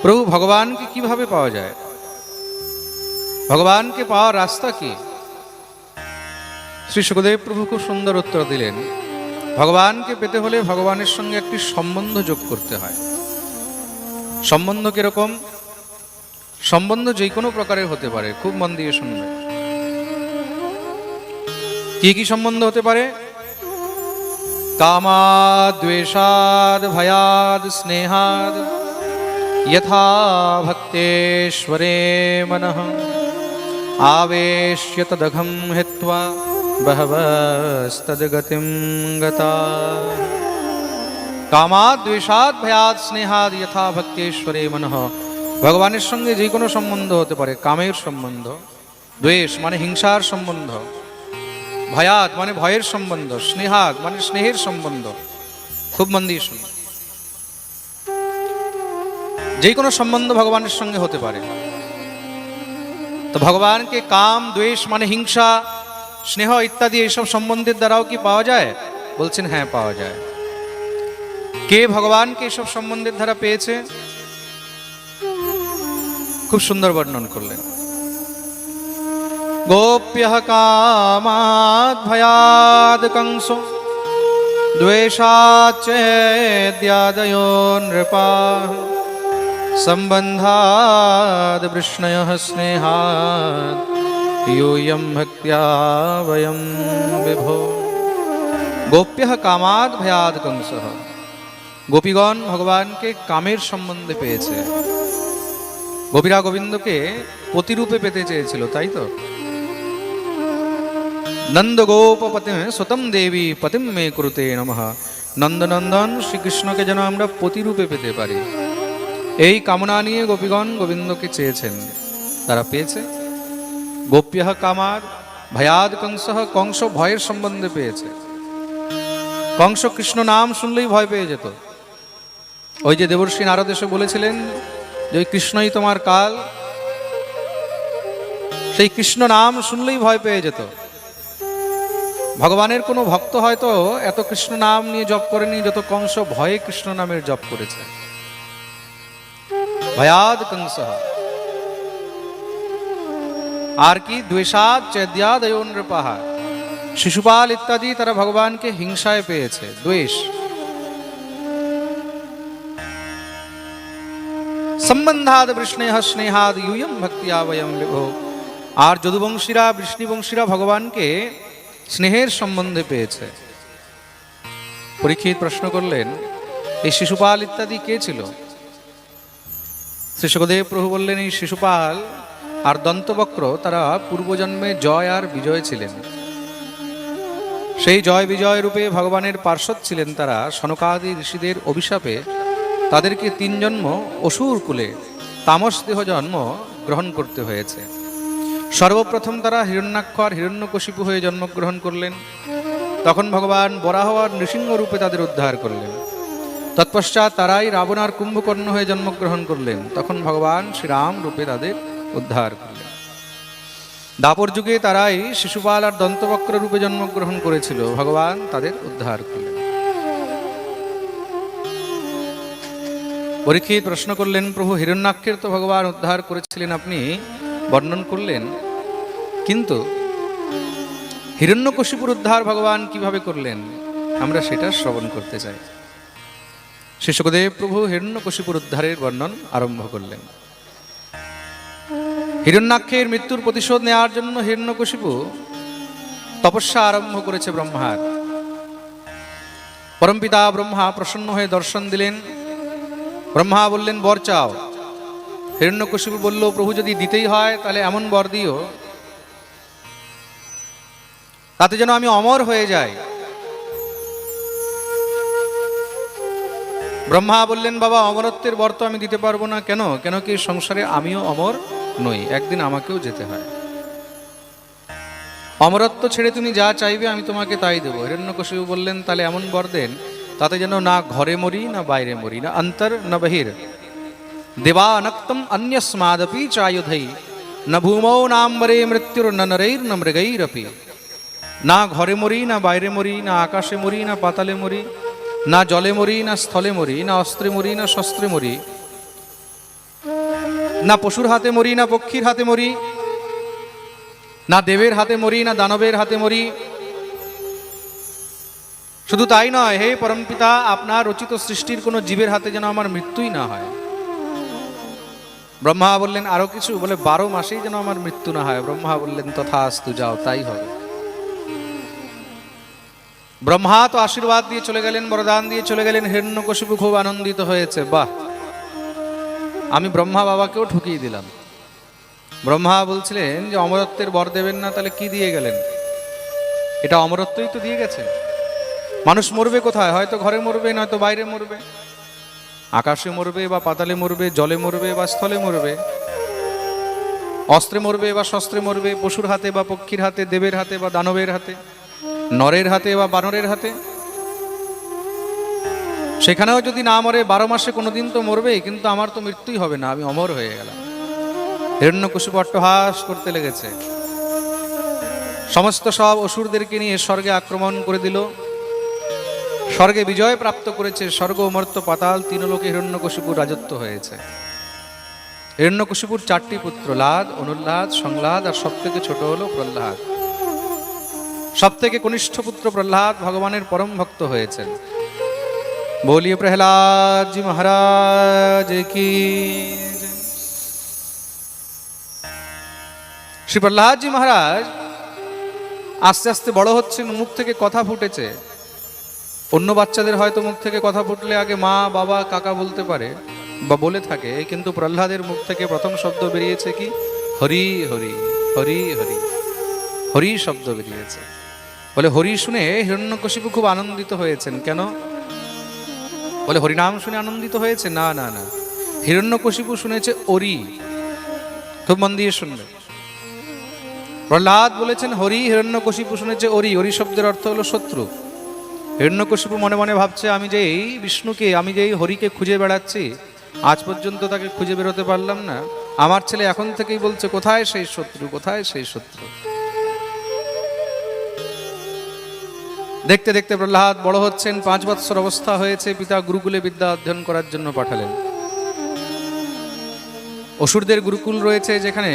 প্রভু ভগবানকে কিভাবে পাওয়া যায়, ভগবানকে পাওয়ার রাস্তা কি? শ্রী সুখদেব প্রভু খুব সুন্দর উত্তর দিলেন, ভগবানকে পেতে হলে ভগবানের সঙ্গে একটি সম্বন্ধ যোগ করতে হয়। সম্বন্ধ কিরকম? সম্বন্ধ যে কোনো প্রকারের হতে পারে, খুব মন দিয়ে শুনবে। কি কি সম্বন্ধ হতে পারে? কামাদ দ্বেষাদ ভয়াদ স্নেহাদ যথা ভক্তেশ্বরে মনঃ আবেশ্য তদঘম হিত্বা বহবস্তদ্গতিম গতা। কামাদ দ্বেষাদ ভয়াদ স্নেহাদ যথা ভক্তেশ্বরে মনঃ। ভগবানের সঙ্গে যে কোনো সম্বন্ধ হতে পারে। কামের সম্বন্ধ, দ্বেষ মানে হিংসার সম্বন্ধ, ভয়াদ মানে ভয়ের সম্বন্ধ, স্নেহাদ মানে স্নেহের সম্বন্ধ। খুব মন দিয়ে শুনুন, যে কোনো সম্বন্ধ ভগবানের সঙ্গে হতে পারে। তো ভগবানকে কাম দ্বেষ মানে হিংসা স্নেহ ইত্যাদি এইসব সম্বন্ধের দ্বারাও কি পাওয়া যায়? বলছেন হ্যাঁ, পাওয়া যায়। কে ভগবানকে এইসব সম্বন্ধের দ্বারা পেয়েছে? খুব সুন্দর বর্ণন করলেন। গোপ্যঃ কামাদ ভয়াদ কংসো দ্বেষাচ্চেদ্যাদয়ো নৃপাঃ সম্বন্ধাদ বৃষ্ণয়ঃ স্নেহাদ यूयं भक्त्या वयं विभो। गोप्यः कामाद भयाद कंसः। গোপীগণ ভগবানকে কামের সম্বন্ধে পেয়েছে। গোপীরা গোবিন্দকে পতিরূপে পেতে চেয়েছিল, তাই তো? নন্দ গোপপতি সুতম দেবী পতিম মে কুরুতে নমঃ। নন্দনন্দন শ্রীকৃষ্ণকে যেন আমরা পতিরূপে পেতে পারি, এই কামনা নিয়ে গোপীগণ গোবিন্দকে চেয়েছেন, তারা পেয়েছে। গোপ্যঃ কামাদ ভয়াদ কংসঃ। কংস ভয়ের সম্বন্ধে পেয়েছে। কংস কৃষ্ণ নাম শুনলেই ভয় পেয়ে যেত। ওই যে দেবর্ষি নারদ এসে বলেছিলেন যে ওই কৃষ্ণই তোমার কাল, সেই কৃষ্ণ নাম শুনলেই ভয় পেয়ে যেত। ভগবানের কোনো ভক্ত হয়তো এত কৃষ্ণ নাম নিয়ে জপ করেনি যত কংস ভয়ে কৃষ্ণ নামের জপ করেছে। ভয়াদ কংসঃ। আর কি? দ্বেষাদ চেদ্যাদয়ো নৃপাঃ। শিশুপাল ইত্যাদি তারা ভগবানকে হিংসায় পেয়েছে, দ্বেষ। সম্বন্ধাদ বৃষ্ণেহ স্নেহাদ यूयं भक्त्या वयं विभो। আর যদুবংশীরা বৃষ্ণিবংশীরা ভগবানকে স্নেহের সম্বন্ধে পেয়েছে। পরীক্ষিত প্রশ্ন করলেন, এই শিশুপাল ইত্যাদি কে ছিল? শ্রী সুখদেব প্রভু বললেন, এই শিশুপাল আর দন্তবক্র তারা পূর্বজন্মে জয় আর বিজয় ছিলেন। সেই জয় বিজয় রূপে ভগবানের পার্ষদ ছিলেন তারা। সনকাদি ঋষিদের অভিশাপে তাদেরকে 3 জন্ম অসুর কুলে তামস দেহ জন্ম গ্রহণ করতে হয়েছে। সর্বপ্রথম তারা হিরণ্যাক্ষ আর হিরণ্যকশিপু হয়ে জন্মগ্রহণ করলেন। তখন ভগবান বরাহ আর নৃসিংহ রূপে তাদের উদ্ধার করলেন। তৎপশ্চাৎ তারাই রাবণ আর কুম্ভকর্ণ হয়ে জন্মগ্রহণ করলেন। তখন ভগবান শ্রীরাম রূপে তাদের উদ্ধার করলেন। দাপর যুগে তারাই শিশুপাল আর দন্তবক্র রূপে জন্মগ্রহণ করেছিল। ভগবান তাদের উদ্ধার করলেন। পরীক্ষিত প্রশ্ন করলেন, প্রভু হিরণ্যাক্ষের তো ভগবান উদ্ধার করেছিলেন, আপনি বর্ণন করলেন, কিন্তু হিরণ্যকশিপুর উদ্ধার ভগবান কিভাবে করলেন? আমরা সেটা শ্রবণ করতে চাই। শ্রী সুখদেব প্রভু হিরণ্যকশিপুর উদ্ধারের বর্ণন আরম্ভ করলেন। হিরণ্যাক্ষের মৃত্যুর প্রতিশোধ নেওয়ার জন্য হিরণ্যকশিপু তপস্যা আরম্ভ করেছে ব্রহ্মার। পরমপিতা ব্রহ্মা প্রসন্ন হয়ে দর্শন দিলেন। ব্রহ্মা বললেন, বর চাও। হিরণ্যকশিপু বলল, প্রভু যদি দিতেই হয় তাহলে এমন বর দিও তাতে যেন আমি অমর হয়ে যাই। ব্রহ্মা বললেন, বাবা অমরত্বের বর তো আমি দিতে পারবো না। কেন? কেন কি সংসারে আমিও অমর নই, একদিন আমাকেও যেতে হয়। অমরত্ব ছেড়ে তুমি যা চাইবে আমি তোমাকে তাই দেবো। হিরণ্যকশিপু বললেন, তাহলে এমন বর দেন তাতে যেন না ঘরে মরি না বাইরে মরি, না অন্তর না বহির, দেবানক্তম অন্যস্মাদপি চায়ুধৈ ন ভূমৌ নাম্বরে মৃত্যুর ন নরৈর ন মৃগৈরপি। না ঘরে মরি না বাইরে মরি, না আকাশে মরি না পাতালে মরি, না জলে মরি না স্থলে মরি, না অস্ত্রে মরি না শস্ত্রে মরি, না পশুর হাতে মরি, না পক্ষীর হাতে মরি, না দেবের হাতে মরি, না দানবের হাতে মরি। শুধু তাই নয়, হে পরমপিতা, আপনার রচিত সৃষ্টির কোনো জীবের হাতে যেন আমার মৃত্যুই না হয়। ব্রহ্মা বললেন আরো কিছু, বলে 12 মাসেই যেন আমার মৃত্যু না হয়। ব্রহ্মা বললেন তথাস্তু, যাও তাই হবে। ব্রহ্মা তো আশীর্বাদ দিয়ে চলে গেলেন, বরদান দিয়ে চলে গেলেন। হিরণ্যকশিপু খুব আনন্দিত হয়েছে, বাহ, আমি ব্রহ্মা বাবাকেও ঠকিয়ে দিলাম। ব্রহ্মা বলছিলেন যে অমরত্বের বর দেবেন না, তাহলে কি দিয়ে গেলেন? এটা অমরত্বই তো দিয়ে গেছে। মানুষ মরবে কোথায়? হয়তো ঘরে মরবে, নয়তো বাইরে মরবে, আকাশে মরবে বা পাতালে মরবে, জলে মরবে বা স্থলে মরবে, অস্ত্রে মরবে বা শস্ত্রে মরবে, পশুর হাতে বা পক্ষীর হাতে, দেবের হাতে বা দানবের হাতে, নরের হাতে বা বানরের হাতে। সেখানেও যদি না মরে 12 মাসে কোনোদিন তো মরবে, কিন্তু আমার তো মৃত্যুই হবে না, আমি অমর হয়ে গেলাম। হিরণ্যকশিপু অট্টহাস করতে লেগেছে। সমস্ত সব অসুরদেরকে নিয়ে স্বর্গে আক্রমণ করে দিল। স্বর্গে বিজয় প্রাপ্ত করেছে। স্বর্গ, মর্ত্য, পাতাল, 3 লোকে হিরণ্যকশিপুর রাজত্ব হয়েছে। হিরণ্যকশিপুর 4টি পুত্র, লাদ, অনুল্লাদ, সংলাদ, আর সব থেকে ছোট হলো প্রহ্লাদ। সব থেকে কনিষ্ঠ পুত্র প্রহ্লাদ ভগবানের পরম ভক্ত হয়েছেন। বলিয়ে প্রহ্লাদ জি মহারাজ কি। শ্রী প্রহ্লাদ জি মহারাজ আস্তে আস্তে বড় হচ্ছেন, মুখ থেকে কথা ফুটেছে। অন্য বাচ্চাদের হয়তো মুখ থেকে কথা ফুটলে আগে মা, বাবা, কাকা বলতে পারে বা বলে থাকে, কিন্তু প্রহ্লাদের মুখ থেকে প্রথম শব্দ বেরিয়েছে কি? হরি হরি, হরি হরি, হরি শব্দ বেরিয়েছে। বলে হরি শুনে হিরণ্যকশিপু খুব আনন্দিত হয়েছেন। কেন? বলে হরিনাম শুনে আনন্দিত হয়েছে? না না না, হিরণ্যকশিপু শুনেছে অরি। খুব মন দিয়ে শুনবে। প্রহ্লাদ বলেছেন হরি, হিরণ্যকশিপু শুনেছে অরি। অরি শব্দের অর্থ হলো শত্রু। হিরণ্যকশিপু মনে মনে ভাবছে, আমি যে এই বিষ্ণুকে, আমি যে এই হরিকে খুঁজে বেড়াচ্ছি, আজ পর্যন্ত তাকে খুঁজে বেরোতে পারলাম না। আমার ছেলে এখন থেকেই বলছে কোথায় সেই শত্রু, কোথায় সেই শত্রু। দেখতে দেখতে প্রহ্লাদ বড় হচ্ছেন। 5 বৎসর অবস্থা হয়েছে। পিতা গুরুকুলে বিদ্যা অধ্যয়ন করার জন্য পাঠালেন। অসুরদের গুরুকুল রয়েছে, যেখানে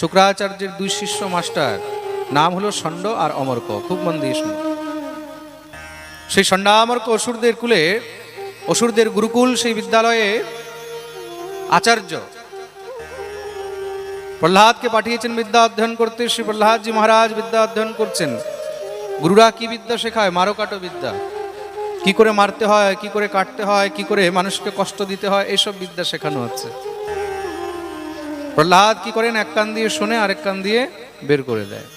শুক্রাচার্যের 2 শিষ্য মাস্টার, নাম হলো ষণ্ড আর অমর্ক। খুব মন দিয়ে শুনুন। সেই ষণ্ডামর্ক অসুরদের কুলে, অসুরদের গুরুকুল, সেই বিদ্যালয়ে আচার্য প্রহ্লাদকে পাঠিয়েছেন বিদ্যা অধ্যয়ন করতে। শ্রী প্রহ্লাদজি মহারাজ বিদ্যা অধ্যয়ন করছেন। গুরুরা কি বিদ্যা শেখায়? মারো কাটো বিদ্যা। কি করে মারতে হয়, কি করে কাটতে হয়, কি করে মানুষকে কষ্ট দিতে হয়, এসব বিদ্যা শেখানো হচ্ছে। প্রহ্লাদ কি করেন? এক কান দিয়ে শোনে, আরেক কান দিয়ে বের করে দেয়।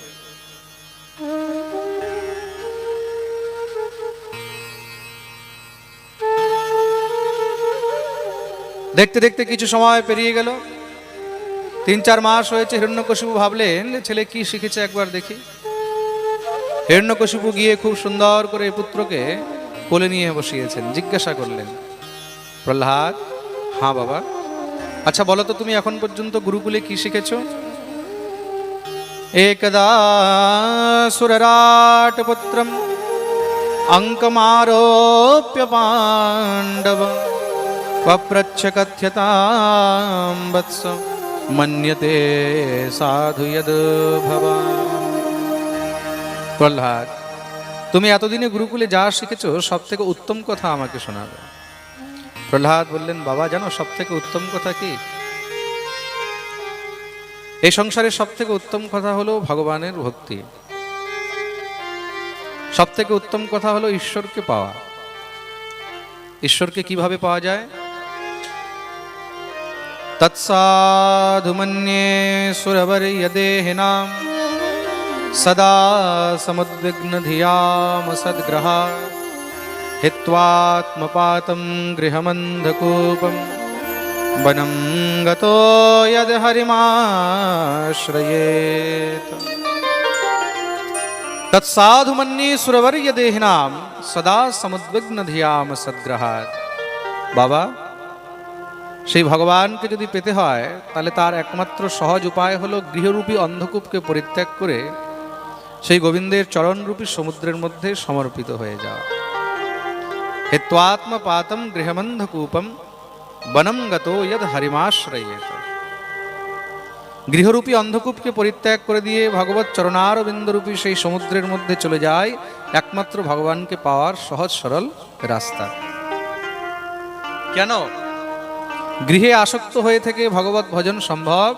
দেখতে দেখতে কিছু সময় পেরিয়ে গেল। 3-4 মাস হয়েছে। হিরণ্যকশিপু ভাবলেন যে ছেলে কি শিখেছে একবার দেখি। হিরণ্যকশিপু গিয়ে খুব সুন্দর করে পুত্রকে কোলে নিয়ে বসিয়েছেন। জিজ্ঞাসা করলেন, প্রহ্লাদ, হ্যাঁ বাবা, আচ্ছা বলো তো তুমি এখন পর্যন্ত গুরুকুলে কি শিখেছো? একদা সুররাট পুত্রম অঙ্কমারোপ্য পাণ্ডব পপ্রচ্ছ কথ্যতাম বৎস মন্যতে সাধু যদ ভবান। প্রহ্লাদ, তুমি এতদিনে গুরুকুলে যা শিখেছো সব থেকে উত্তম কথা আমাকে শোনাবে। প্রহ্লাদ বললেন, বাবা জানো সব থেকে উত্তম কথা কি? এই সংসারে সব থেকে উত্তম কথা হলো ভগবানের ভক্তি। সব থেকে উত্তম কথা হলো ঈশ্বরকে পাওয়া। ঈশ্বরকে কিভাবে পাওয়া যায়? তৎসাধু মন্যে সুরবর্যদেহিনাম সদা সমুদ্বিগ্ন ধিয়াম সদ্গ্রহা হিত্বাত্মপাতম গৃহমন্ধকূপম বনম গতো যদ হরিমাশ্রয়েত। তৎসাধু মন্যে সুরবর্যদেহিনাম সদা সমুদ্বিগ্ন ধিয়াম সদ্গ্রহাৎ। বাবা, সেই ভগবানকে যদি পেতে হয় তাহলে তার একমাত্র সহজ উপায় হলো গৃহরূপী অন্ধকূপকে পরিত্যাগ করে সেই গোবিন্দের চরণরূপী সমুদ্রের মধ্যে সমর্পিত হয়ে যাওয়া। হিত্বাত্মপাতম গৃহমন্ধকূপম বনম গতো যদ হরিমাশ্রয়েত। গৃহরূপী অন্ধকূপকে পরিত্যাগ করে দিয়ে ভগবত চরণারবিন্দরূপী সেই সমুদ্রের মধ্যে চলে যায় একমাত্র ভগবানকে পাওয়ার সহজ সরল রাস্তা। কেন? গৃহে আসক্ত হয়ে থেকে ভগবত ভজন সম্ভব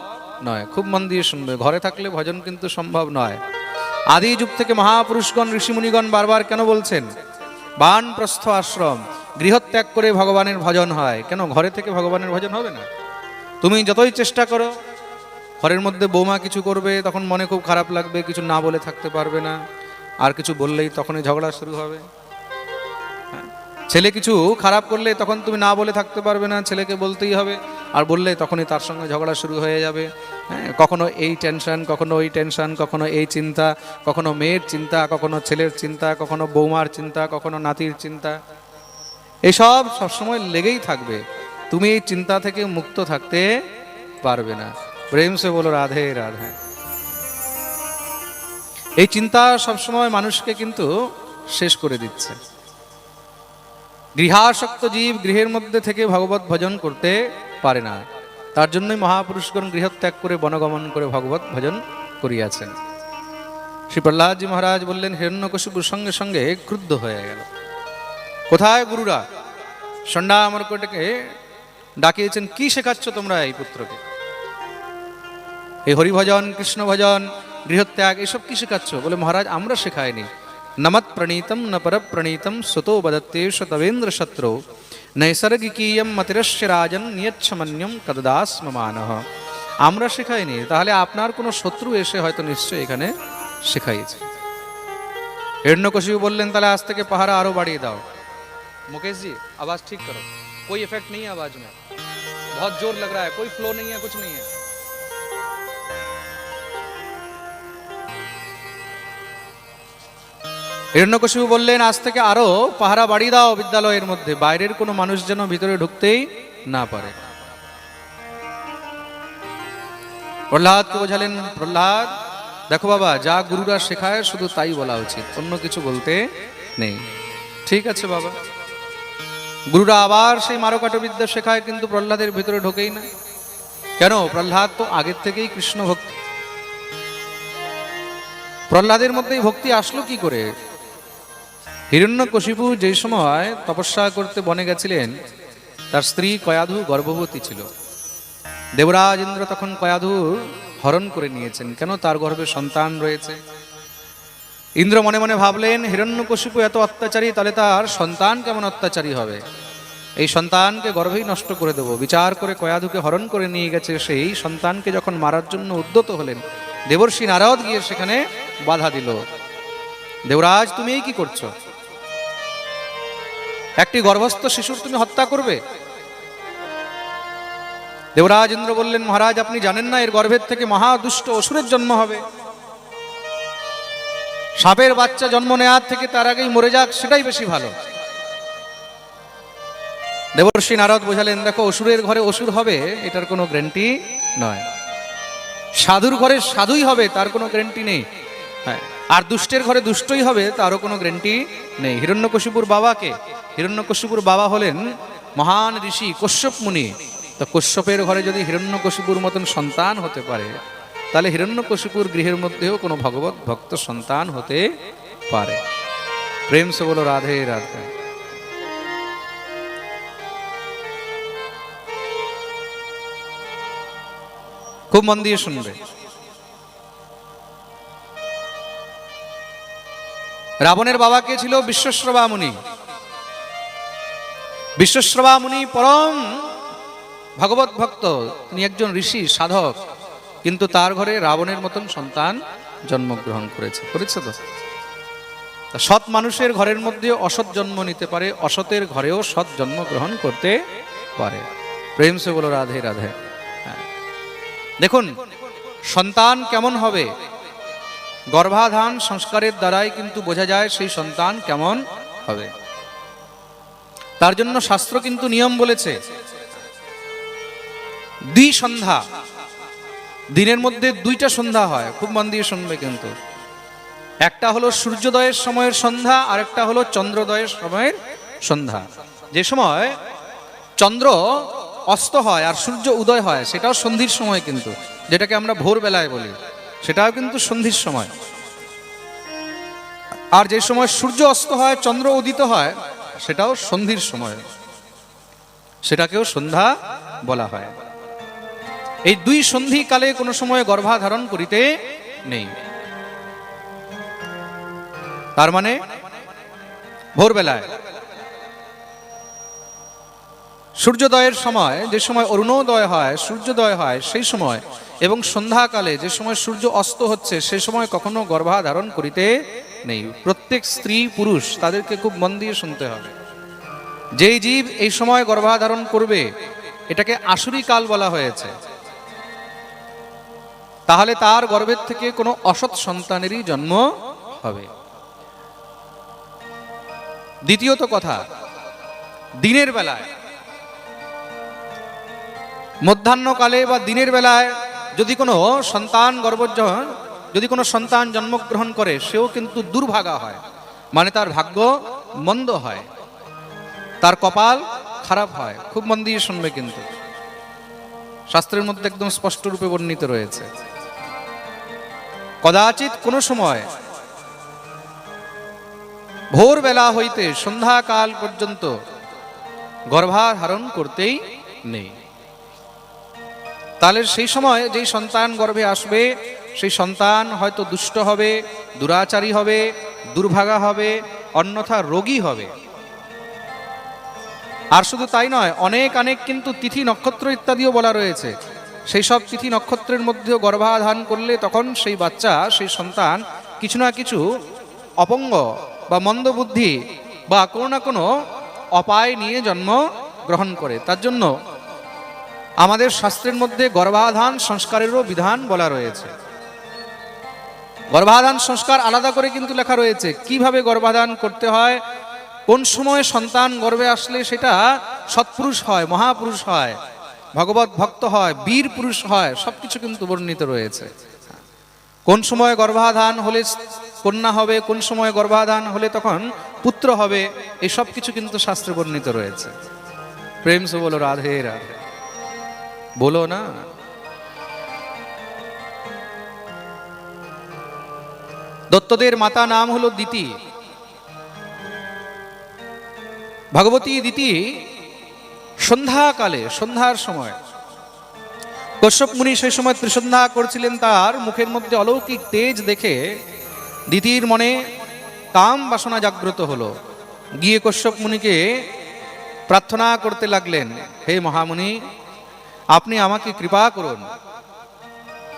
নয়। খুব মন দিয়ে শুনবে, ঘরে থাকলে ভজন কিন্তু সম্ভব নয়। আদি যুগ থেকে মহাপুরুষগণ ঋষিমুনিগণ বারবার কেন বলছেন বানপ্রস্থ আশ্রম, গৃহত্যাগ করে ভগবানের ভজন হয়। কেন? ঘরে থেকে ভগবানের ভজন হবে না। তুমি যতই চেষ্টা করো, ঘরের মধ্যে বৌমা কিছু করবে তখন মনে খুব খারাপ লাগবে, কিছু না বলে থাকতে পারবে না, আর কিছু বললেই তখনই ঝগড়া শুরু হবে। ছেলে কিছু খারাপ করলে তখন তুমি না বলে থাকতে পারবে না, ছেলেকে বলতেই হবে, আর বললে তখনই তার সঙ্গে ঝগড়া শুরু হয়ে যাবে। হ্যাঁ, কখনো এই টেনশন, কখনো ওই টেনশন, কখনো এই চিন্তা, কখনো মেয়ের চিন্তা, কখনো ছেলের চিন্তা, কখনো বৌমার চিন্তা, কখনো নাতির চিন্তা, এসব সবসময় লেগেই থাকবে। তুমি এই চিন্তা থেকে মুক্ত থাকতে পারবে না। প্রেম সে বলো রাধে রাধে। এই চিন্তা সবসময় মানুষকে কিন্তু শেষ করে দিচ্ছে। গৃহাসক্ত জীব গৃহের মধ্যে থেকে ভগবত ভজন করতে পারে না। তার জন্যই মহাপুরুষগণ গৃহত্যাগ করে বনগমন করে ভগবত ভজন করিয়াছেন। শ্রী প্রহ্লাদজি মহারাজ বললেন, হিরণ্যকশিপুর সঙ্গে সঙ্গে ক্রুদ্ধ হয়ে গেল। কোথায় গুরুরা? ষণ্ডা অমরকোটকে ডাকিয়েছেন, কি শেখাচ্ছ তোমরা এই পুত্রকে? এই হরিভজন, কৃষ্ণ ভজন, গৃহত্যাগ, এসব কি শেখাচ্ছ? বলে, মহারাজ আমরা শেখাইনি। নমৎ প্রণীতম ন পর প্রণীতম সুতো বদত্তেষ তবেন্দ্র শত্রু নৈসর্গিকীয়ম মতিরস্য রাজন নিয়চ্ছমন্যম কদদাস্ম মানহ। আমরা শেখাইনি, তাহলে আপনার কোনো শত্রু এসে হয়তো নিশ্চয়ই এখানে শেখাইছে। হিরণ্যকশিপু বললেন, তাহলে আজ থেকে পাহারা আরো বাড়িয়ে দাও। मुकेश जी आवाज ठीक करो, कोई इफेक्ट नहीं है आवाज में, बहुत जोर लग रहा है, कोई फ्लो नहीं है, कुछ नहीं है। হিরণ্যকশিপু বললেন, আজ থেকে আরো পাহারা বাড়িয়ে দাও বিদ্যালয়ের মধ্যে, বাইরের কোনো মানুষ যেন ভিতরে ঢুকতেই না পারে। প্রহ্লাদকে বোঝালেন, প্রহ্লাদ দেখো বাবা, যা গুরুরা শেখায় শুধু তাই বলা উচিত, অন্য কিছু বলতে নেই। ঠিক আছে বাবা। গুরুরা আবার সেই মারকাটো বিদ্যা শেখায়, কিন্তু প্রহ্লাদের ভিতরে ঢোকেই না। কেন? প্রহ্লাদ তো আগের থেকেই কৃষ্ণ ভক্ত। প্রহ্লাদের মধ্যে এই ভক্তি আসলো কি করে? হিরণ্যকশিপু যে সময় তপস্যা করতে বনে গেছিলেন, তার স্ত্রী কয়াধু গর্ভবতী ছিল। দেবরাজ ইন্দ্র তখন কয়াধু হরণ করে নিয়েছেন। কেন? তার গর্ভে সন্তান রয়েছে। ইন্দ্র মনে মনে ভাবলেন, হিরণ্যকশিপু এত অত্যাচারী, তাহলে তার সন্তান কেমন অত্যাচারী হবে, এই সন্তানকে গর্ভেই নষ্ট করে দেব। বিচার করে কয়াধুকে হরণ করে নিয়ে গেছে। সেই সন্তানকে যখন মারার জন্য উদ্যত হলেন, দেবর্ষি নারদ গিয়ে সেখানে বাধা দিল। দেবরাজ, তুমি এই কি করছো? একটি গর্ভস্থ শিশুর তুমি হত্যা করবে? দেবরাজ ইন্দ্র বললেন, মহারাজ আপনি জানেন না, এর গর্ভের থেকে মহাদুষ্ট অসুরের জন্ম হবে। সাপের বাচ্চা জন্ম নেওয়ার থেকে তার আগেই মরে যাক, সেটাই বেশি ভালো। দেবর্ষি নারদ বোঝালেন, দেখো, অসুরের ঘরে অসুর হবে এটার কোনো গ্যারান্টি নয়, সাধুর ঘরে সাধুই হবে তার কোনো গ্যারান্টি নেই, হ্যাঁ, আর দুষ্টের ঘরে দুষ্টই হবে তারও কোনো গ্যারান্টি নেই। হিরণ্যকশিপুর বাবাকে, হিরণ্যকশিপুর বাবা হলেন মহান ঋষি কশ্যপ মুনি। তো কশ্যপের ঘরে যদি হিরণ্যকশিপুর মতন সন্তান হতে পারে, তাহলে হিরণ্যকশিপুর গৃহের মধ্যেও কোনো ভগবত ভক্ত সন্তান হতে পারে। প্রেম সে বলো রাধে রাধে। খুব মন দিয়ে শুনবে। রাবণের বাবা কে ছিল? বিশ্বশ্রবা মুনি। বিশ্বশ্রবা মুনি পরম ভগবত ভক্ত, তিনি একজন ঋষি সাধক, কিন্তু তার ঘরে রাবণের মতন সন্তান জন্মগ্রহণ করেছে তো। সৎ মানুষের ঘরের মধ্যে অসৎ জন্ম নিতে পারে, অসতের ঘরেও সৎ জন্মগ্রহণ করতে পারে। প্রেম সে বলো রাধে রাধে। দেখুন, সন্তান কেমন হবে, গর্ভাধান সংস্কারের দ্বারাই কিন্তু বোঝা যায় সেই সন্তান কেমন হবে। তার জন্য শাস্ত্র কিন্তু নিয়ম বলেছে, দ্বিসন্ধ্যা, দিনের মধ্যে দুইটা সন্ধ্যা হয়। খুব মন দিয়ে শুনবে কিন্তু। একটা হলো সূর্যোদয়ের সময়ের সন্ধ্যা, আর একটা হলো চন্দ্রোদয়ের সময়ের সন্ধ্যা। যে সময় চন্দ্র অস্ত হয় আর সূর্য উদয় হয় সেটাও সন্ধির সময়, কিন্তু যেটাকে আমরা ভোরবেলায় বলি সেটাও কিন্তু সন্ধির সময়। আর যে সময় সূর্য অস্ত হয়, চন্দ্র উদিত হয়, সেটাও সন্ধির সময়, সেটাকেও সন্ধ্যা বলা হয়। এই দুই সন্ধি কালে কোনো সময় গর্ভাধারণ করিতে নেই। তার মানে ভোরবেলায় সূর্যোদয়ের সময়, যে সময় অরুণোদয় হয়, সূর্যোদয় হয় সেই সময়, এবং সন্ধ্যাকালে যে সময় সূর্য অস্ত হচ্ছে সে সময় কখনো গর্ভাধারণ করিতে নেই। প্রত্যেক স্ত্রী পুরুষ তাদেরকে খুব মন দিয়ে শুনতে হবে। যেই জীব এই সময় গর্ভাধারণ করবে এটাকে আসুরি কাল বলা হয়েছে, তাহলে তার গর্ভের থেকে কোনো অসৎ সন্তানেরই জন্ম হবে। দ্বিতীয়ত কথা, দিনের বেলায়, মধ্যাহ্নকালে বা দিনের বেলায় যদি কোনো সন্তান যদি কোনো সন্তান জন্মগ্রহণ করে সেও কিন্তু দুর্ভাগা হয়, মানে তার ভাগ্য মন্দ হয়, তার কপাল খারাপ হয়। খুব মন দিয়ে শুনবে, কিন্তু শাস্ত্রের মধ্যে একদম স্পষ্ট রূপে বর্ণিত রয়েছে। কদাচিৎ কোনো সময় ভোরবেলা হইতে সন্ধ্যাকাল পর্যন্ত গর্ভাধারণ করতেই নেই। তাহলে সেই সময় যেই সন্তান গর্ভে আসবে সেই সন্তান হয়তো দুষ্ট হবে, দুরাচারী হবে, দুর্ভাগা হবে, অন্যথা রোগী হবে। আর শুধু তাই নয়, অনেক কিন্তু তিথি নক্ষত্র ইত্যাদিও বলা রয়েছে। সেই সব তিথি নক্ষত্রের মধ্যেও গর্ভাধান করলে তখন সেই বাচ্চা, সেই সন্তান কিছু না কিছু অপঙ্গ বা মন্দবুদ্ধি বা কোনো না কোনো অপায় নিয়ে জন্ম গ্রহণ করে। তার জন্য আমাদের শাস্ত্রের মধ্যে গর্ভাধান সংস্কারেরও বিধান বলা রয়েছে। গর্ভাধান সংস্কার আলাদা করে কিন্তু লেখা রয়েছে, কিভাবে গর্ভাধান করতে হয়, কোন সময় সন্তান গর্ভে আসলে সেটা সৎপুরুষ হয়, মহাপুরুষ হয়, ভগবত ভক্ত হয়, বীর পুরুষ হয়, সবকিছু কিন্তু বর্ণিত রয়েছে। কোন সময় গর্ভাধান হলে কন্যা হবে, কোন সময় গর্ভাধান হলে তখন পুত্র হবে, এই সব কিছু কিন্তু শাস্ত্রে বর্ণিত রয়েছে। প্রেম সে বলো রাধে রাধে, বলো না। দত্তদের মাতা নাম হলো দিতি, ভগবতী দিতি। সন্ধ্যাকালে, সন্ধ্যার সময় কশ্যপ মুনি সেই সময় ত্রিসন্ধ্যা করছিলেন, তার মুখের মধ্যে অলৌকিক তেজ দেখে দিতির মনে কাম বাসনা জাগ্রত হলো। গিয়ে কশ্যপ মুনিকে প্রার্থনা করতে লাগলেন, হে মহামুনি, আপনি আমাকে কৃপা করুন,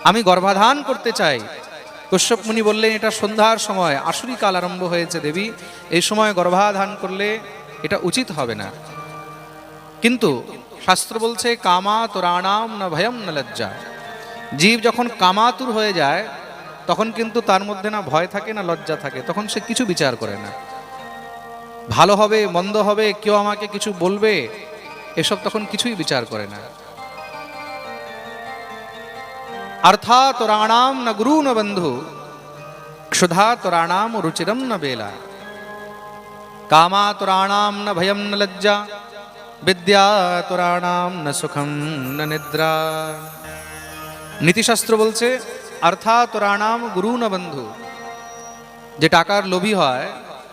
আমি গর্ভাধান করতে চাই। কশ্যপ মুনি বললেন, এটা সন্ধ্যার সময়, আসুরি কাল আরম্ভ হয়েছে দেবী, এই সময় গর্ভাধান করলে এটা উচিত হবে না। কিন্তু শাস্ত্র বলছে, কামাতুরাণাম না ভয়ম না লজ্জা। জীব যখন কামাতুর হয়ে যায় তখন কিন্তু তার মধ্যে না ভয় থাকে না লজ্জা থাকে, তখন সে কিছু বিচার করে না। ভালো হবে মন্দ হবে, কেউ আমাকে কিছু বলবে, এসব তখন কিছুই বিচার করে না। অর্থাৎ না গুরু না বন্ধু, ক্ষুধাতুরাণাম রুচিরম না বেলা, কামাতুরাণাম না ভয়ম না লজ্জা, বিদ্যাতুরাণাম না সুখম না নিদ্রা। নীতিশাস্ত্র বলছে, অর্থাতুরাণাম গুরু না বন্ধু। যে টাকার লোভী হয়,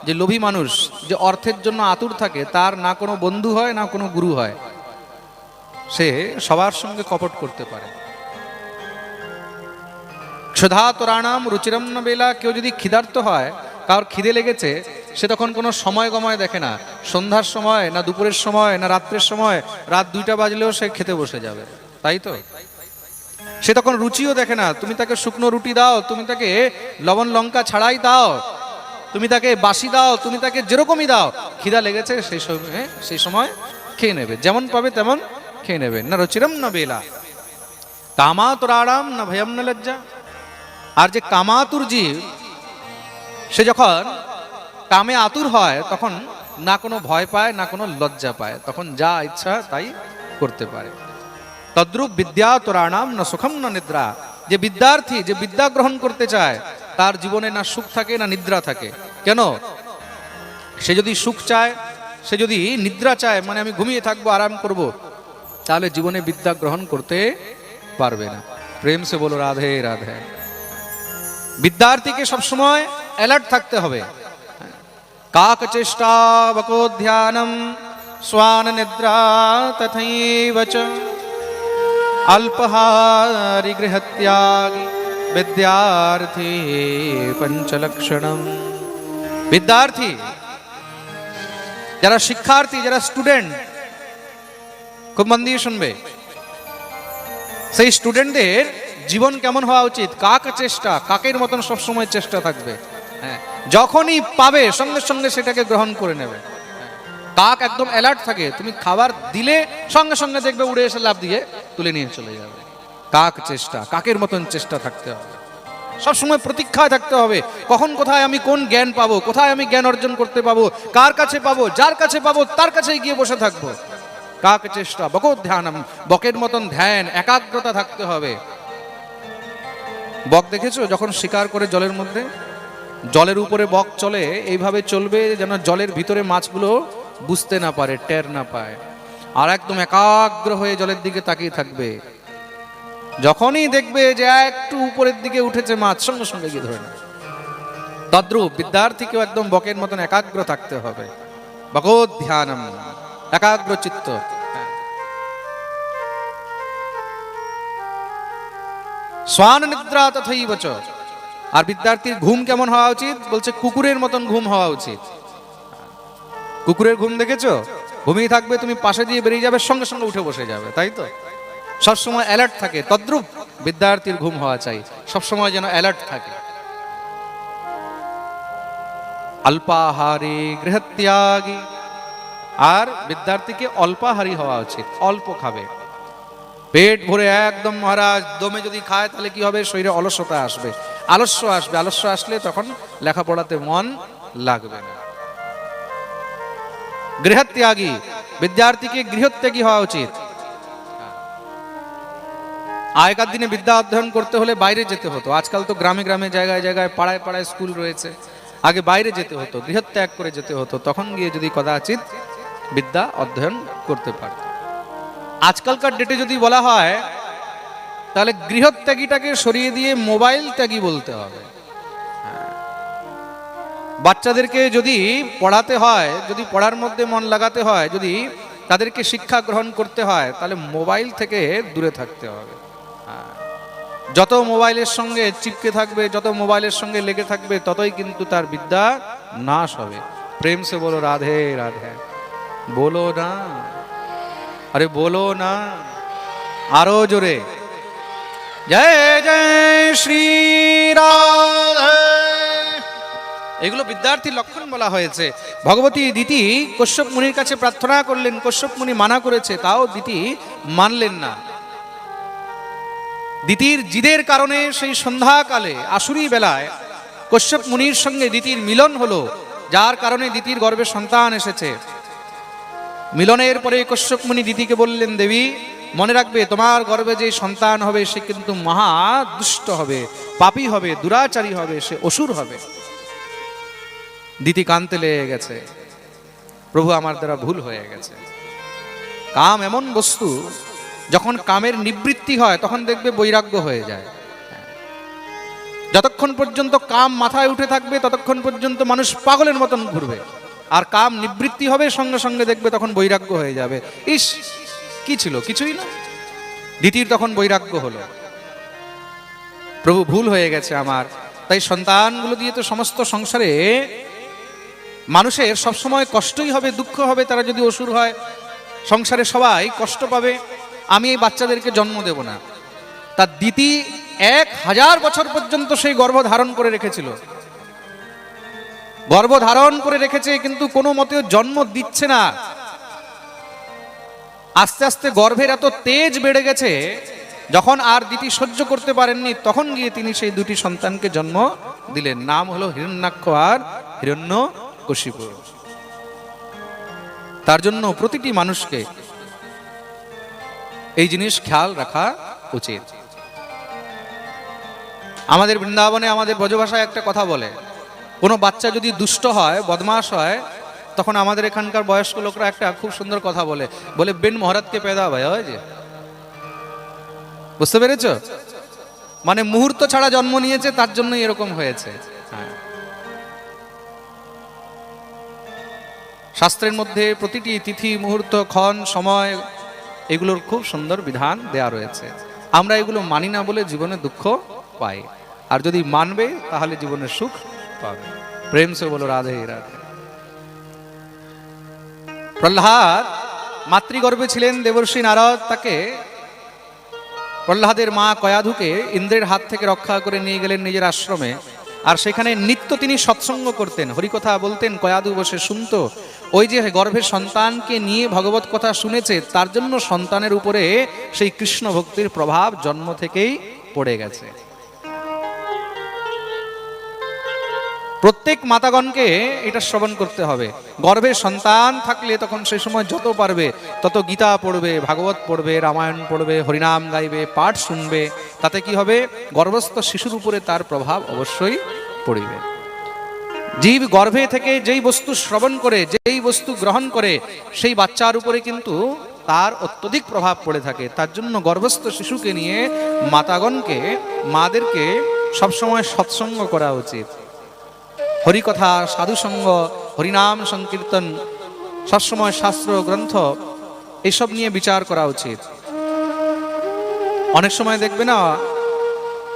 যে লোভী মানুষ, যে অর্থের জন্য আতুর থাকে, তার না কোনো বন্ধু হয় না কোনো গুরু হয়, সে সবার সঙ্গে কপট করতে পারে। ক্ষুধাতুরাণাম রুচিরম না বেলা, কেউ যদি ক্ষিধার্ত হয়, কারোর খিদে লেগেছে, সে তখন কোনো সময় গময় দেখে না, সন্ধ্যার সময় না দুপুরের সময় না রাত্রের সময়, রাত 2টা বাজলেও সে খেতে বসে যাবে, তাই তো? সে তখন রুচিও দেখে না, তুমি তাকে শুকনো রুটি দাও, তুমি তাকে লবণ লঙ্কা ছাড়াই দাও, তুমি তাকে বাসি দাও, তুমি তাকে যেরকমই দাও, খিদা লেগেছে সেই সময় খেয়ে নেবে, যেমন পাবে তেমন খেয়ে নেবে। না রুচিরম না বেলা, কামাতুরাণাম না ভয়ম না লজ্জা। আর যে কামাতুর জীব, সে যখন কামে আতুর হয় তখন না কোনো ভয় পায় না কোনো লজ্জা পায়, তখন যা ইচ্ছা তাই করতে পারে। তদ্রূপ বিদ্যাতুরাণাম না সুখম না নিদ্রা। যে বিদ্যার্থী, যে বিদ্যা গ্রহণ করতে চায়, তার জীবনে না সুখ থাকে না নিদ্রা থাকে। কেন? সে যদি সুখ চায়, সে যদি নিদ্রা চায়, মানে আমি ঘুমিয়ে থাকবো, আরাম করব, তাহলে জীবনে বিদ্যা গ্রহণ করতে পারবে না। প্রেম সে বলো রাধে রাধে। বিদ্যার্থীকে সবসময় অ্যালার্ট থাকতে হবে। কাক চেষ্টা বকো ধ্যানম শ্বান নিদ্রা তথৈব চ অল্পহারি গৃহত্যাগী বিদ্যার্থী পঞ্চলক্ষণম। বিদ্যার্থী যারা শিক্ষার্থী, যারা স্টুডেন্ট, খুব মন দিয়ে শুনবে, সেই স্টুডেন্টদের জীবন কেমন হওয়া উচিত? কাক চেষ্টা, কাকের মতন সবসময় চেষ্টা থাকবে। হ্যাঁ, যখনই পাবে সঙ্গে সঙ্গে সেটাকে গ্রহণ করে নেবে। কাক একদম অ্যালার্ট থাকে, তুমি খাবার দিলে সঙ্গে সঙ্গে দেখবে উড়ে এসে লাফ দিয়ে তুলে নিয়ে চলে যাবে। কাক চেষ্টা, কাকের মতন চেষ্টা থাকতে হবে, সবসময় প্রতীক্ষায় থাকতে হবে কখন কোথায় আমি কোন জ্ঞান পাবো, কোথায় আমি জ্ঞান অর্জন করতে পাবো, কার কাছে পাবো, যার কাছে পাবো তার কাছেই গিয়ে বসে থাকবো। কাক চেষ্টা বকো ধ্যানম, বকের মতন ধ্যান একাগ্রতা থাকতে হবে। বক দেখেছো যখন শিকার করে জলের মধ্যে, জলের উপরে বক চলে, এইভাবে চলবে যেন জলের ভিতরে মাছগুলো বুঝতে না পারে, টের না পায়, আর একদম একাগ্র হয়ে জলের দিকে তাকিয়ে থাকবে। যখনই দেখবে যে একটু উপরের দিকে উঠেছে মাছ, সঙ্গে সঙ্গে গিয়ে ধরে নেবে। তদ্রূপ বিদ্যার্থীকেও একদম বকের মতন একাগ্র থাকতে হবে। ভগবদ ধ্যানম, একাগ্র চিত্ত। শ্বান নিদ্রা তথৈব চ। আর বিদ্যার্থীর ঘুম কেমন হওয়া উচিত? বলছে কুকুরের মতন ঘুম হওয়া উচিত। কুকুরের ঘুম দেখেছো? ঘুমিয়ে থাকবে, তুমি পাশে দিয়ে বেরিয়ে যাবে, সঙ্গে সঙ্গে উঠে বসে যাবে, তাই তো? সবসময় অ্যালার্ট থাকে। তদ্রূপ বিদ্যার্থীর ঘুম হওয়া চাই, সবসময় যেন অ্যালার্ট থাকে। অল্পাহারী গৃহত্যাগী। আর বিদ্যার্থীকে অল্পাহারী হওয়া উচিত, অল্প খাবে। পেট ভরে একদম মহারাজ দমে যদি খায় তাহলে কি হবে? শরীরে অলসতা আসবে, আলস্য আসবে। আলস্য আসলে তখন লেখাপড়াতে মন লাগবে না। গৃহত্যাগী, বিদ্যার্থীকে গৃহত্যাগী হওয়া উচিত। আগেকার দিনে বিদ্যা অধ্যয়ন করতে হলে বাইরে যেতে হতো, আজকাল তো গ্রামে গ্রামে জায়গায় জায়গায় পাড়ায় পাড়ায় স্কুল রয়েছে। আগে বাইরে যেতে হতো, গৃহত্যাগ করে যেতে হতো, তখন গিয়ে যদি কদাচিৎ বিদ্যা অধ্যয়ন করতে পারত। আজকালকার ডেটে যদি বলা হয় তাহলে গৃহত্যাগীটাকে সরিয়ে দিয়ে মোবাইল ত্যাগী বলতে হবে। বাচ্চাদেরকে যদি পড়াতে হয়, যদি পড়ার মধ্যে মন লাগাতে হয়, যদি তাদেরকে শিক্ষা গ্রহণ করতে হয়, তাহলে মোবাইল থেকে দূরে থাকতে হবে। যত মোবাইলের সঙ্গে চিপকে থাকবে, যত মোবাইলের সঙ্গে লেগে থাকবে, ততই কিন্তু তার বিদ্যা নাশ হবে। প্রেম সে বলো রাধে রাধে। বলো না, আরে বলো না, আরো জোরে জয় জয় শ্রী রাধে। এগুলো বিদ্যার্থীর লক্ষণ বলা হয়েছে। ভগবতী দিতি কশ্যপ মুনির কাছে প্রার্থনা করলেন, কশ্যপ মুনি মানা করেছে, তাও দিতি মানলেন না। দিতির জিদের কারণে সেই সন্ধ্যাকালে আসুরি বেলায় কশ্যপ মুনির সঙ্গে দিতির মিলন হলো, যার কারণে দিতির গর্ভে সন্তান এসেছে। মিলনের পরে কশ্যপ মুনি দিতিকে বললেন, দেবী মনে রাখবে তোমার গর্ভে যে সন্তান হবে সে কিন্তু মহা দুষ্ট হবে, পাপী হবে, দুরাচারী হবে, সে অসুর হবে। দিতি কানতে লেগে গেছে, প্রভু আমার দ্বারা ভুল হয়ে গেছে। কাম এমন বস্তু, যখন কামের নিবৃত্তি হয় তখন দেখবে বৈরাগ্য হয়ে যায়। যতক্ষণ পর্যন্ত কাম মাথায় উঠে থাকবে ততক্ষণ পর্যন্ত মানুষ পাগলের মতন ঘুরবে, আর কাম নিবৃত্তি হবে সঙ্গে সঙ্গে দেখবে তখন বৈরাগ্য হয়ে যাবে। ইস, কি ছিল? কিছুই না। দিতির তখন বৈরাগ্য হলো, প্রভু ভুল হয়ে গেছে আমার। তাই সন্তানগুলো দিয়ে তো সমস্ত সংসারে মানুষের সবসময় কষ্টই হবে, দুঃখ হবে। তারা যদি অসুর হয় সংসারে সবাই কষ্ট পাবে। আমি এই বাচ্চাদেরকে জন্ম দেব না। তার দিতি 1000 বছর পর্যন্ত সেই গর্ভ ধারণ করে রেখেছিল, গর্ভ ধারণ করে রেখেছে, কিন্তু কোনো মতেও জন্ম দিচ্ছে না। আস্তে আস্তে গর্ভের এত তেজ বেড়ে গেছে, যখন আর দিতি সহ্য করতে পারেননি তখন গিয়ে তিনি সেই দুটি সন্তানকে জন্ম দিলেন। নাম হলো হিরণ্যাক্ষ আর হিরণ্যকশিপু। তার জন্য প্রতিটি মানুষকে এই জিনিস খেয়াল রাখা উচিত। আমাদের বৃন্দাবনে আমাদের ব্রজভাষায় একটা কথা বলে, কোনো বাচ্চা যদি দুষ্ট হয়, বদমাশ হয়, তখন আমাদের এখানকার বয়স্ক লোকরা একটা খুব সুন্দর কথা বলে, বলে বিন মহরতকে পেদা ভাই হয় যে, বুঝতে পেরেছ? মানে মুহূর্ত ছাড়া জন্ম নিয়েছে, তার জন্য এরকম হয়েছে। হ্যাঁ, শাস্ত্রের মধ্যে প্রতিটি তিথি, মুহূর্ত, ক্ষণ, সময় এগুলোর খুব সুন্দর বিধান দেয়া রয়েছে। আমরা এগুলো মানি না বলে জীবনে দুঃখ পাই, আর যদি মানবে তাহলে জীবনে সুখ পাবে। প্রেম সে বলো রাধে রাধে। প্রহ্লাদ মাতৃগর্ভে ছিলেন, দেবর্ষি নারদ তাকে, প্রহ্লাদের মা কয়াধুকে ইন্দ্রের হাত থেকে রক্ষা করে নিয়ে গেলেন নিজের আশ্রমে। আর সেখানে নিত্য তিনি সৎসঙ্গ করতেন, হরিকথা বলতেন, কয়াধু বসে শুনত। ওই যে গর্ভের সন্তানকে নিয়ে ভগবত কথা শুনেছে, তার জন্য সন্তানের উপরে সেই কৃষ্ণ ভক্তির প্রভাব জন্ম থেকেই পড়ে গেছে। প্রত্যেক মাতাগণকে এটা শ্রবণ করতে হবে। গর্ভে সন্তান থাকলে তখন সেই সময় যত পারবে তত গীতা পড়বে, ভাগবত পড়বে, রামায়ণ পড়বে, হরিনাম গাইবে, পাঠ শুনবে। তাতে কি হবে? গর্ভস্থ শিশুর উপরে তার প্রভাব অবশ্যই পড়বে। জীব গর্ভে থেকে যেই বস্তু শ্রবণ করে, যেই বস্তু গ্রহণ করে, সেই বাচ্চার উপরে কিন্তু তার অত্যধিক প্রভাব পড়ে থাকে। তার জন্য গর্ভস্থ শিশুকে নিয়ে মাতাগণকে, মাদেরকে সবসময় সৎসঙ্গ করা উচিত। হরিকথা, সাধুসঙ্গ, হরিনাম সংকীর্তন, সবসময় শাস্ত্র গ্রন্থ এসব নিয়ে বিচার করা উচিত। অনেক সময় দেখবে না,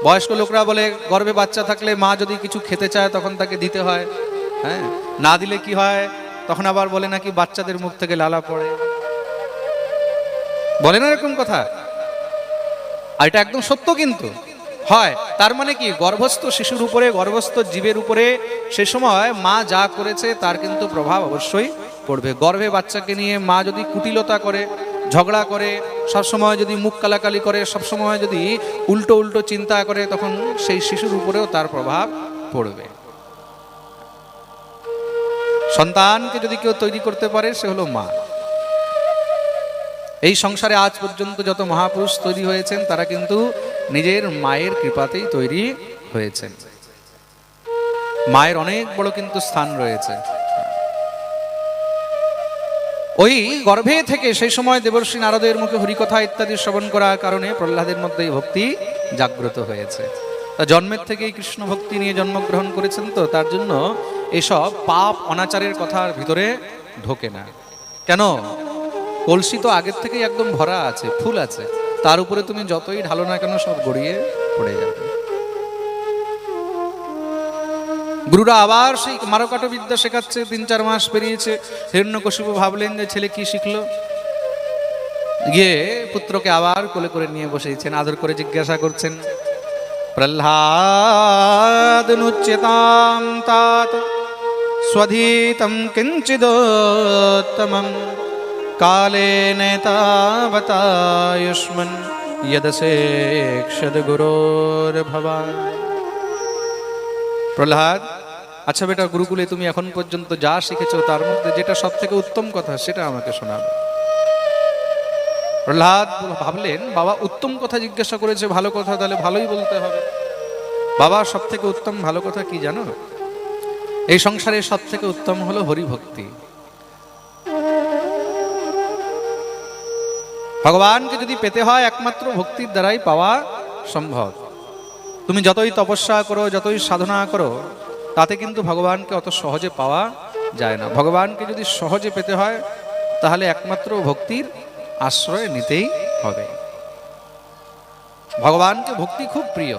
বয়স্ক লোকরা বলে গর্ভে বাচ্চা থাকলে মা যদি কিছু খেতে চায় তখন তাকে দিতে হয়। হ্যাঁ, না দিলে কি হয়? তখন আবার বলে নাকি বাচ্চাদের মুখ থেকে লালা পড়ে, বলে না এরকম কথা? আর এটা একদম সত্য কিন্তু হয়। তার মানে কি? গর্ভস্থ শিশুর উপরে, গর্ভস্থ জীবের উপরে সে সময় মা যা করেছে তার কিন্তু প্রভাব অবশ্যই পড়বে। গর্ভে বাচ্চাকে নিয়ে মা যদি কুটিলতা করে, ঝগড়া করে, সবসময় যদি মুখ কালাকালি করে, সবসময় যদি উল্টো উল্টো চিন্তা করে, তখন সেই শিশুর উপরেও তার প্রভাব পড়বে। সন্তানকে যদি কেউ তৈরি করতে পারে সে হলো মা। এই সংসারে আজ পর্যন্ত যত মহাপুরুষ তৈরি হয়েছেন তারা কিন্তু নিজের মায়ের কৃপাতেই তৈরি হয়েছেন। মায়ের অনেক বড় কিন্তু স্থান রয়েছে। ওই গর্ভে থেকে সেই সময় দেবর্ষি নারদের মুখে হরিকথা ইত্যাদি শ্রবণ করার কারণে প্রহ্লাদের মধ্যে এই ভক্তি জাগ্রত হয়েছে। তা জন্মের থেকেই কৃষ্ণ ভক্তি নিয়ে জন্মগ্রহণ করেছেন, তো তার জন্য এসব পাপ অনাচারের কথার ভিতরে ঢোকে না। কেন? কলসি তো আগের থেকেই একদম ভরা আছে, ফুল আছে, তার উপরে তুমি যতই ঢালো না কেন সব গড়িয়ে পড়ে যাবে। গুরুরা আবার সেই মারকাটো বিদ্যা শেখাচ্ছে। 3-4 মাস পেরিয়েছে। হিরণ্যকশিপু ভাবলেন যে ছেলে কি শিখলো, গিয়ে পুত্রকে আবার কোলে করে নিয়ে বসেছেন, আদর করে জিজ্ঞাসা করছেন, প্রহ্লাদনুচ্যতাম তাত স্বধীতম কিঞ্চিদোত্তমম কালেন তাবতায়ুষ্মন যদসেক্ষদ গুরোর ভবান। প্রহ্লাদ, আচ্ছা বেটা, গুরুকুলে তুমি এখন পর্যন্ত যা শিখেছো তার মধ্যে যেটা সব থেকে উত্তম কথা সেটা আমাকে শোনাবে। প্রহ্লাদ ভাবলেন, বাবা উত্তম কথা জিজ্ঞাসা করেছে, ভালো কথা, তাহলে ভালোই বলতে হবে। বাবা, সব থেকে উত্তম ভালো কথা কি জানো? এই সংসারে সব থেকে উত্তম হলো হরিভক্তি। ভগবানকে যদি পেতে হয় একমাত্র ভক্তির দ্বারাই পাওয়া সম্ভব। তুমি যতই তপস্যা করো, যতই সাধনা করো, তাতে কিন্তু ভগবানকে অত সহজে পাওয়া যায় না। ভগবানকে যদি সহজে পেতে হয় তাহলে একমাত্র ভক্তির আশ্রয় নিতেই হবে। ভগবানকে ভক্তি খুব প্রিয়।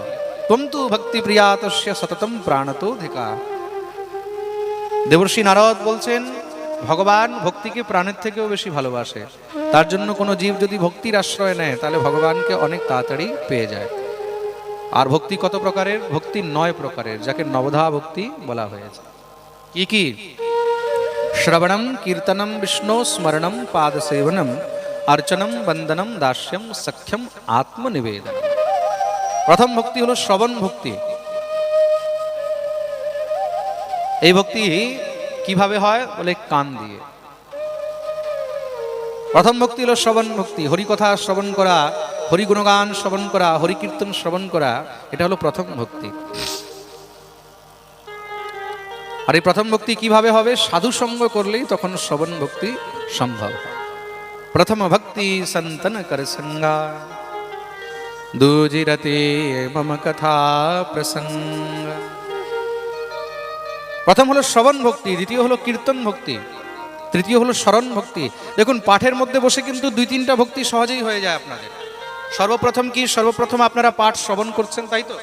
তন্তু ভক্তি প্রিয়াতস্য সততম প্রাণতোধিকা। দেবর্ষি নারদ বলছেন, ভগবান ভক্তিকে প্রাণের থেকেও বেশি ভালোবাসে। তার জন্য কোনো জীব যদি ভক্তির আশ্রয় নেয় তাহলে ভগবানকে অনেক তাড়াতাড়ি পেয়ে যায়। আর ভক্তি কত প্রকারের? ভক্তি 9 প্রকারের, যাকে নবধা ভক্তি বলা হয়েছে। কি কি? শ্রবণম, কীর্তনম, বিষ্ণু স্মরণম, পাদসেবনম, অর্চনম, বন্দনম, দাস্যম, সখ্যম, আত্মনিবেদন। প্রথম ভক্তি হলো শ্রবণ ভক্তি। এই ভক্তি কিভাবে হয় বলে? কান দিয়ে। প্রথম ভক্তি হলো শ্রবণ ভক্তি। হরিকথা শ্রবণ করা, হরি গুণগান শ্রবণ করা, হরি কীর্তন শ্রবণ করা, এটা হলো প্রথম ভক্তি। আর এই প্রথম ভক্তি কিভাবে হবে? সাধু সঙ্গ করলেই তখন শ্রবণ ভক্তি সম্ভব। প্রথম ভক্তি সন্তন কর সঙ্গা, দুজিরতে মম কথা প্রসঙ্গ। প্রথম হলো শ্রবণ ভক্তি, দ্বিতীয় হলো কীর্তন ভক্তি, তৃতীয় হলো স্মরণ ভক্তি। দেখুন পাঠের মধ্যে বসে কিন্তু 2-3টা ভক্তি সহজেই হয়ে যায় আপনাদের। সর্বপ্রথম কি? সর্বপ্রথম আপনারা পাঠ শ্রবণ করছেন, তাই তো?